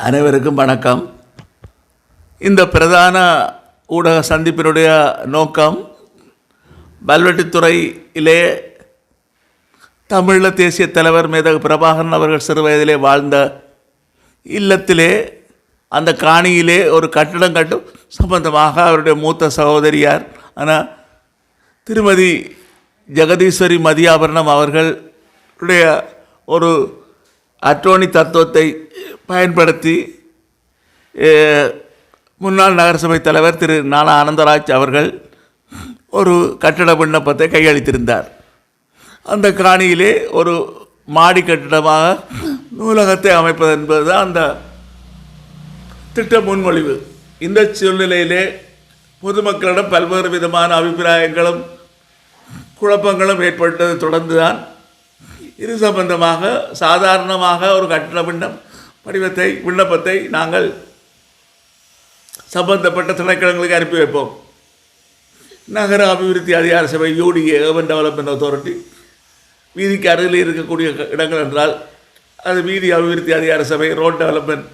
அனைவருக்கும் வணக்கம். இந்த பிரதான ஊடக சந்திப்பினுடைய நோக்கம் வல்வெட்டித்துறையிலே தமிழீழ தேசிய தலைவர் மேதகு பிரபாகரன் அவர்கள் சிறு வயதிலே வாழ்ந்த இல்லத்திலே அந்த காணியிலே ஒரு கட்டிடம் கட்டும் சம்பந்தமாக அவருடைய மூத்த சகோதரியார் ஆனால் திருமதி ஜெகதீஸ்வரி மதியாபரணம் அவர்களுடைய ஒரு அட்டோர்னி தத்துவத்தை பயன்படுத்தி முன்னாள் நகரசபை தலைவர் திரு நானா ஆனந்தராஜ் அவர்கள் ஒரு கட்டட விண்ணப்பத்தை கையளித்திருந்தார். அந்த காணியிலே ஒரு மாடி கட்டிடமாக நூலகத்தை அமைப்பது என்பது அந்த திட்ட முன்மொழிவு. இந்த சூழ்நிலையிலே பொதுமக்களிடம் பல்வேறு விதமான அபிப்பிராயங்களும் குழப்பங்களும் ஏற்பட்டது தொடர்ந்து தான் இது சம்பந்தமாக சாதாரணமாக ஒரு கட்டட விண்ணப்பத்தை நாங்கள் சம்பந்தப்பட்ட திணைக்களங்களுக்கு அனுப்பி வைப்போம். நகர அபிவிருத்தி அதிகார சபை UDA urban டெவலப்மெண்ட் அத்தாரிட்டி, வீதிக்கு அருகில் இருக்கக்கூடிய இடங்கள் என்றால் அது வீதி அபிவிருத்தி அதிகார சபை, ரோட் டெவலப்மெண்ட்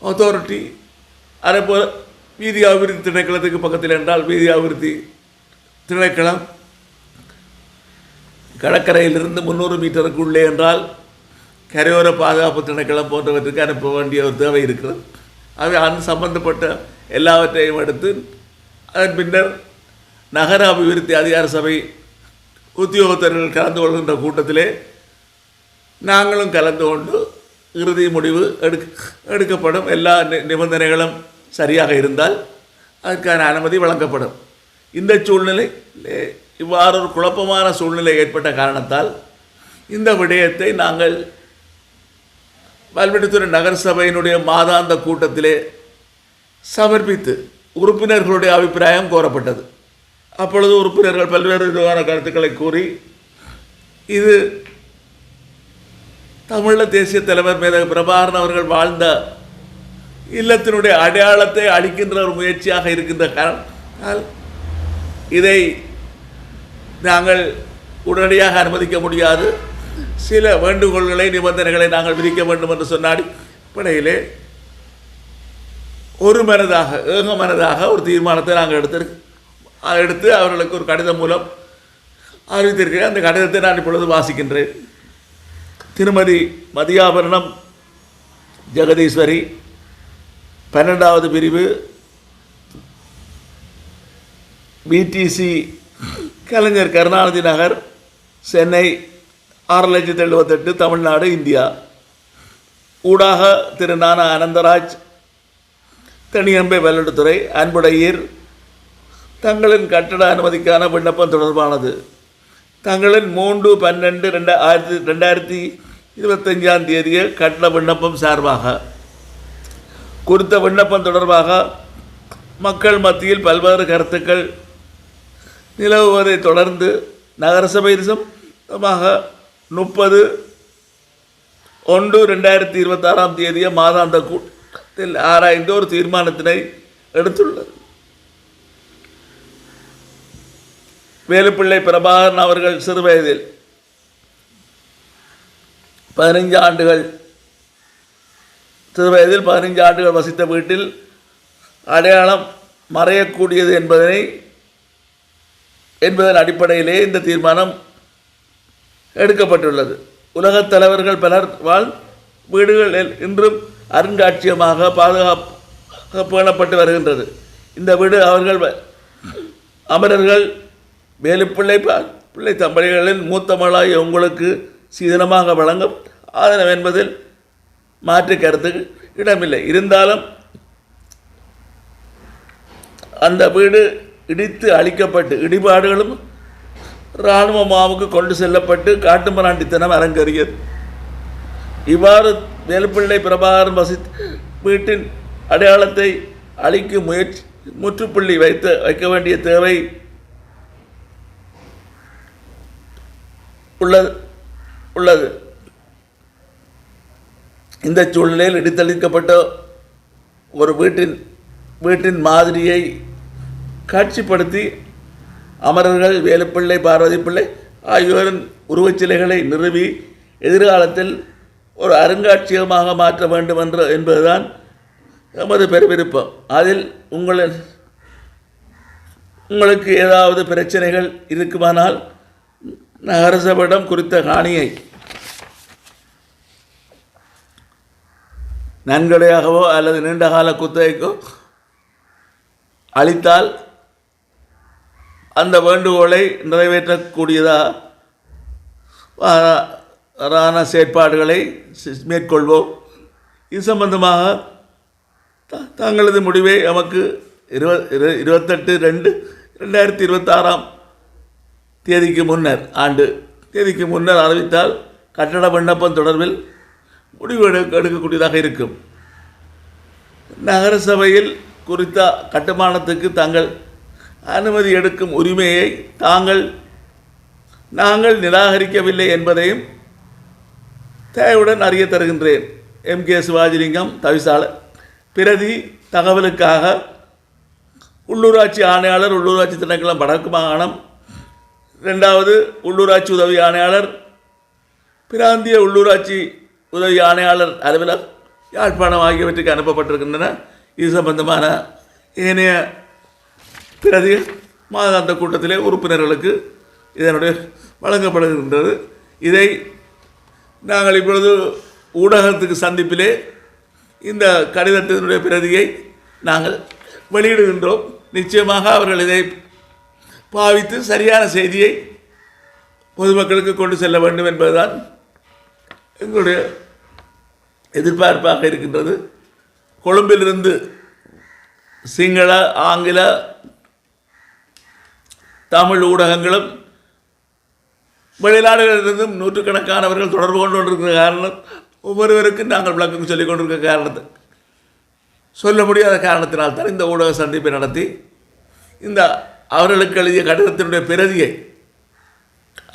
அத்தாரிட்டி, அதேபோல் வீதி அபிவிருத்தி திணைக்களத்துக்கு பக்கத்தில் என்றால் வீதி அபிவிருத்தி திணைக்களம், கடற்கரையிலிருந்து 300 மீட்டருக்குள்ளே என்றால் கரையோர பாதுகாப்பு திணைக்களம் போன்றவற்றுக்கு அனுப்ப வேண்டிய ஒரு தேவை இருக்கிறது. அவை அந்த சம்பந்தப்பட்ட எல்லாவற்றையும் எடுத்து அதன் பின்னர் நகர அபிவிருத்தி அதிகார சபை உத்தியோகத்தர்கள் கலந்து கொள்கின்ற கூட்டத்திலே நாங்களும் கலந்து கொண்டு இறுதி முடிவு எடுக்கப்படும். எல்லா நிபந்தனைகளும் சரியாக இருந்தால் அதற்கான அனுமதி வழங்கப்படும். இந்த சூழ்நிலை இவ்வாறு ஒரு குழப்பமான சூழ்நிலை ஏற்பட்ட காரணத்தால் இந்த விடயத்தை நாங்கள் வல்வெட்டித்துறை நகரசபையினுடைய மாதாந்த கூட்டத்திலே சமர்ப்பித்து உறுப்பினர்களுடைய அபிப்பிராயம் கோரப்பட்டது. அப்பொழுது உறுப்பினர்கள் பல்வேறு விதமான கருத்துக்களை கூறி இது தமிழீழ தேசிய தலைவர் மேதகு பிரபாகரன் அவர்கள் வாழ்ந்த இல்லத்தினுடைய அடையாளத்தை அளிக்கின்ற ஒரு முயற்சியாக இருக்கின்ற காரணத்தால் இதை நாங்கள் உடனடியாக அனுமதிக்க முடியாது, சில வேண்டுகோள்களை நிபந்தனைகளை நாங்கள் விதிக்க வேண்டும் என்று சொன்னாடி படையிலே ஏகமனதாக ஒரு தீர்மானத்தை நாங்கள் எடுத்து அவர்களுக்கு ஒரு கடிதம் மூலம் அறிவித்திருக்கிறேன். அந்த கடிதத்தை நான் இப்பொழுது வாசிக்கின்றேன். திருமதி மதியாபரணம் ஜெகதீஸ்வரி, 12வது பிரிவு, BTC கலைஞர் கருணாநிதி நகர், சென்னை 6,78,000, தமிழ்நாடு, இந்தியா. ஊடாக திரு நானா ஆனந்தராஜ், தனியம்பை வல்வெட்டித்துறை, அன்புடையீர். தங்களின் கட்டட அனுமதிக்கான விண்ணப்பம் தொடர்பானது. தங்களின் 3/12/2025 கட்டட விண்ணப்பம் சார்பாக குறித்த விண்ணப்பம் தொடர்பாக மக்கள் மத்தியில் பல்வேறு கருத்துக்கள் நிலவுவதை தொடர்ந்து நகரசபை சம்பந்தமாக 30/1/2026 மாதாந்த கூட்டத்தில் ஆராய்ந்து ஒரு தீர்மானத்தினை எடுத்துள்ளது. வேலுப்பிள்ளை பிரபாகரன் அவர்கள் சிறு வயதில் 15 ஆண்டுகள் வசித்த வீட்டில் அடையாளம் மறையக்கூடியது என்பதன் அடிப்படையிலே இந்த தீர்மானம் எடுக்கப்பட்டுள்ளது. உலகத் தலைவர்கள் பலர் வீடுகள் இன்றும் அருங்காட்சியகமாக பாதுகாப்பு பேணப்பட்டு வருகின்றது. இந்த வீடு அமரர்கள் வேலுப்பிள்ளை தம்பதிகளின் மூத்த மகளாகிய உங்களுக்கு சீதனமாக வழங்கும் ஆதரவு என்பதில் மாற்று கருத்துக்கு இடமில்லை. இருந்தாலும் அந்த வீடு இடித்து அழிக்கப்பட்டு இடிபாடுகளும் இராணுவ முகாமுக்கு கொண்டு செல்லப்பட்டு காட்டுமராண்டித்தனம் அரங்கேறியது. இவ்வாறு வேலுப்பிள்ளை பிரபாகரன் வசித்த வீட்டின் அடையாளத்தை அழிக்கும் முற்றுப்புள்ளி வைக்க வேண்டிய தேவை உள்ளது. இந்த சூழ்நிலையில் இடித்தளிக்கப்பட்ட ஒரு வீட்டின் மாதிரியை காட்சிப்படுத்தி அமரர்கள் வேலுப்பிள்ளை, பார்வதி பிள்ளை ஆகியோரின் உருவச்சிலைகளை நிறுவி எதிர்காலத்தில் ஒரு அருங்காட்சியகமாக மாற்ற வேண்டும் என்பதுதான் எமது பெருவிருப்பம். அதில் உங்களுக்கு ஏதாவது பிரச்சனைகள் இருக்குமானால் நகரசபையிடம் குறித்த காணியை நன்கொடையாகவோ அல்லது நீண்டகால குத்தகைக்கோ அளித்தால் அந்த வேண்டுகோளை நிறைவேற்றக்கூடியதான செயற்பாடுகளை மேற்கொள்வோம். இது சம்பந்தமாக தங்களது முடிவை நமக்கு 28/2/2026 தேதிக்கு முன்னர் அறிவித்தால் கட்டட விண்ணப்பம் தொடர்பில் முடிவு எடுக்கக்கூடியதாக இருக்கும். நகர சபையில் குறித்த கட்டுமானத்துக்கு தாங்கள் அனுமதி எடுக்கும் உரிமையை நாங்கள் நிராகரிக்கவில்லை என்பதையும் தயவுடன் அறிய தருகின்றேன். MK சிவாஜிலிங்கம், தவிசாளர். பிரதி தகவலுக்காக உள்ளூராட்சி ஆணையாளர், உள்ளூராட்சி திணைக்களம் வடக்கு மாகாணம், 2வது உள்ளூராட்சி உதவி ஆணையாளர், பிராந்திய உள்ளூராட்சி உதவி ஆணையாளர் அலுவலர், யாழ்ப்பாணம் ஆகியவற்றுக்கு அனுப்பப்பட்டிருக்கின்றன. இது சம்பந்தமான ஏனைய பிரதி மாதாந்த கூட்டத்திலே உறுப்பினர்களுக்கு இதனுடைய வழங்கப்படுகின்றது. இதை நாங்கள் இப்பொழுது ஊடகத்துக்கு சந்திப்பிலே இந்த கடிதத்தினுடைய பிரதியை நாங்கள் வெளியிடுகின்றோம். நிச்சயமாக அவர்கள் இதை பாவித்து சரியான செய்தியை பொதுமக்களுக்கு கொண்டு செல்ல வேண்டும் என்பதுதான் எங்களுடைய எதிர்பார்ப்பாக இருக்கின்றது. கொழும்பிலிருந்து சிங்கள, ஆங்கில, தமிழ் ஊடகங்களும் வெளிநாடுகளிலிருந்தும் நூற்றுக்கணக்கானவர்கள் தொடர்பு கொண்டிருக்கிற காரணம், ஒவ்வொருவருக்கும் நாங்கள் விளக்கம் சொல்லிக் கொண்டிருக்கிற காரணத்தை சொல்ல முடியாத காரணத்தினால்தான் இந்த ஊடக சந்திப்பை நடத்தி இந்த அவர்களுக்கு எழுதிய கடிதத்தினுடைய பிரதியை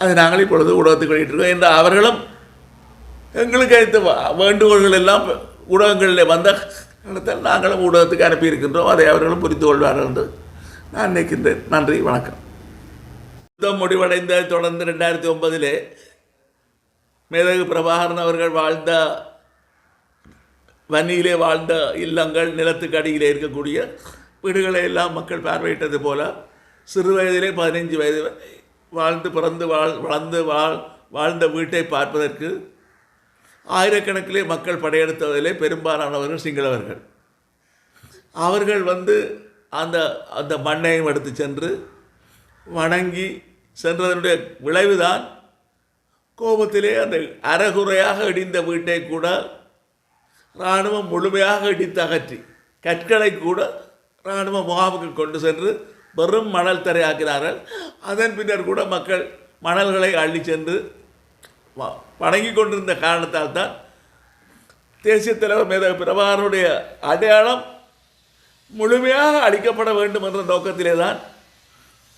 அதை நாங்கள் இப்பொழுது ஊடகத்துக்கு வெளியிட்டிருக்கோம். என்ற அவர்களும் எங்களுக்கு அளித்த வேண்டுகோள்கள் எல்லாம் ஊடகங்களில் வந்த இடத்தில் நாங்களும் ஊடகத்துக்கு அனுப்பியிருக்கின்றோம். அதை அவர்களும் புரிந்து கொள்வார்கள் என்று நான் நினைக்கின்றேன். நன்றி, வணக்கம். யுத்தம் முடிவடைந்த தொடர்ந்து 2009 மேதகு பிரபாகரன் அவர்கள் வாழ்ந்த வன்னியிலே வாழ்ந்த இல்லங்கள், நிலத்துக்கு அடியிலே இருக்கக்கூடிய வீடுகளை எல்லாம் மக்கள் பார்வையிட்டது போல சிறு வயதிலே 15 வயது வாழ்ந்து பிறந்து வளர்ந்து வாழ்ந்த வீட்டை பார்ப்பதற்கு ஆயிரக்கணக்கிலே மக்கள் படையெடுத்ததிலே பெரும்பாலானவர்கள் சிங்களவர்கள். அவர்கள் அந்த அந்த மண்ணையும் எடுத்து சென்று வணங்கி சென்றதனுடைய விளைவுதான் கோபத்திலே அந்த அறகுறையாக இடிந்த வீட்டை கூட இராணுவம் முழுமையாக இடித்து அகற்றி கற்களை கூட இராணுவ முகாமுக்கு கொண்டு சென்று வெறும் மணல் தரையாக்கினார்கள். அதன் பின்னர் கூட மக்கள் மணல்களை அள்ளி சென்று வணங்கி கொண்டிருந்த காரணத்தால் தான் தேசிய தலைவர் மேதகு பிரபாகரனுடைய அடையாளம் முழுமையாக அளிக்கப்பட வேண்டும் என்ற நோக்கத்திலே தான்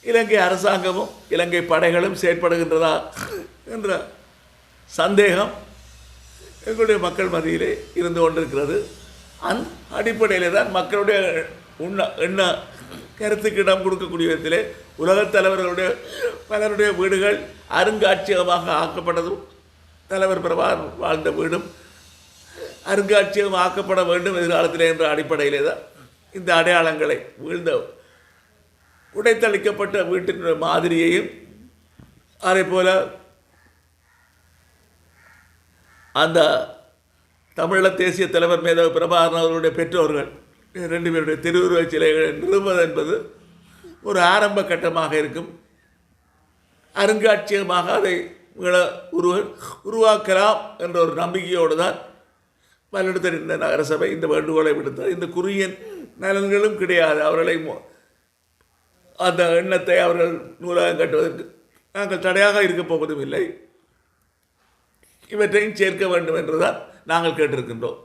இலங்கை அரசாங்கமும் இலங்கை படைகளும் செயற்படுகின்றதா என்ற சந்தேகம் எங்களுடைய மக்கள் மத்தியிலே இருந்து கொண்டிருக்கிறது. அந்த அடிப்படையிலே தான் மக்களுடைய எண்ண கருத்துக்கு இடம் கொடுக்கக்கூடிய விதத்திலே உலகத் தலைவர்களுடைய பலருடைய வீடுகள் அருங்காட்சியகமாக ஆக்கப்பட்டதும், தலைவர் பிரபாகரன் வாழ்ந்த வீடும் அருங்காட்சியகம் ஆக்கப்பட வேண்டும் எதிர்காலத்திலே என்ற அடிப்படையிலே தான் இந்த அடையாளங்களை வீழ்ந்த உடைத்தளிக்கப்பட்ட வீட்டினுடைய மாதிரியையும் அதே போல அந்த தமிழீழ தேசிய தலைவர் மேதகு பிரபாகரன் அவர்களுடைய பெற்றோர்கள் 2 பேருடைய திருவுருவச் சிலைகளை நிறுவுவது என்பது ஒரு ஆரம்ப கட்டமாக இருக்கும். அருங்காட்சியகமாக அதை உருவாக்கலாம் என்ற ஒரு நம்பிக்கையோடு தான் பல்லெடுத்த இந்த நகரசபை இந்த வேண்டுகோளை விடுத்தார். இந்த குறுகிய நலன்களும் கிடையாது. அவர்களை அந்த எண்ணத்தை அவர்கள் நூலகம் கட்டுவதற்கு நாங்கள் தடையாக இருக்கப் போவதும் இல்லை. இவற்றையும் சேர்க்க வேண்டும் என்றுதான் நாங்கள் கேட்டிருக்கின்றோம்.